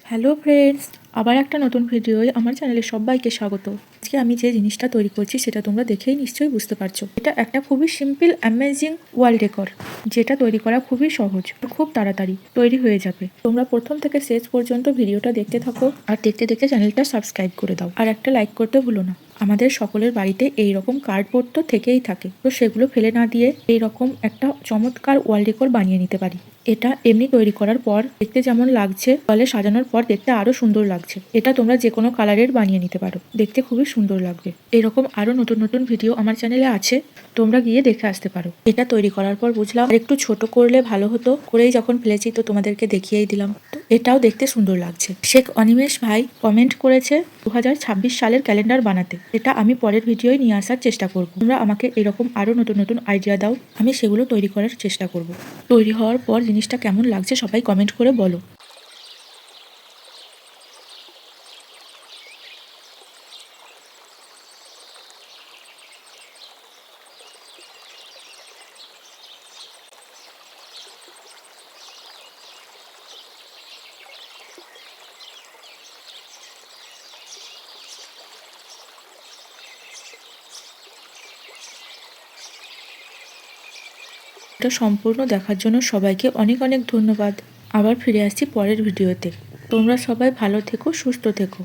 Hello friends, আবার একটা নতুন ভিডিওয় আমার চ্যানেলে সবাইকে স্বাগত। আজকে আমি যে জিনিসটা তৈরি করছি সেটা তোমরা দেখেই নিশ্চয়ই বুঝতে পারছো। এটা একটা খুবই সিম্পল অ্যামেজিং ওয়াল ডেকর, যেটা তৈরি করা খুবই সহজ, খুব তাড়াতাড়ি তৈরি হয়ে যাবে। তোমরা প্রথম থেকে শেষ পর্যন্ত ভিডিওটা দেখতে থাকো আর দেখতে দেখতে চ্যানেলটা সাবস্ক্রাইব করে দাও আর একটা লাইক করতে ভুলো না। আমাদের সকলের বাড়িতে এই রকম কার্ডবোর্ড তো থেকেই থাকে, তো সেগুলো ফেলে না দিয়ে এই রকম একটা চমৎকার ওয়াল ডেকর বানিয়ে নিতে পারি। এটা এমনি তৈরি করার পর দেখতে যেমন লাগছে, ওয়ালে সাজানোর পর দেখতে আরো সুন্দর লাগছে। এটা তোমরা যে কোনো কালারের বানিয়ে নিতে পারো, দেখতে খুবই সুন্দর লাগবে। এরকম আরো নতুন নতুন ভিডিও আমার চ্যানেলে আছে, তোমরা গিয়ে দেখে আসতে পারো। এটা তৈরি করার পর বুঝলাম একটু ছোট করলে ভালো হতো, করেই যখন ফেলেছি তো তোমাদেরকে দেখিয়েই দিলাম। তো এটাও দেখতে সুন্দর লাগছে। শেখ অনিমেষ ভাই কমেন্ট করেছে 2026 সালের ক্যালেন্ডার বানাতে। এটা আমি পরের ভিডিওয় নিয়ে আসার চেষ্টা করব। তোমরা আমাকে এরকম আরো নতুন নতুন আইডিয়া দাও, আমি সেগুলো তৈরি করার চেষ্টা করব। তৈরি হওয়ার পর জিনিসটা কেমন লাগছে সবাই কমেন্ট করে বলো। এটা সম্পূর্ণ দেখার জন্য সবাইকে অনেক অনেক ধন্যবাদ। আবার ফিরে আসছি পরের ভিডিওতে। তোমরা সবাই ভালো থেকো, সুস্থ থেকো।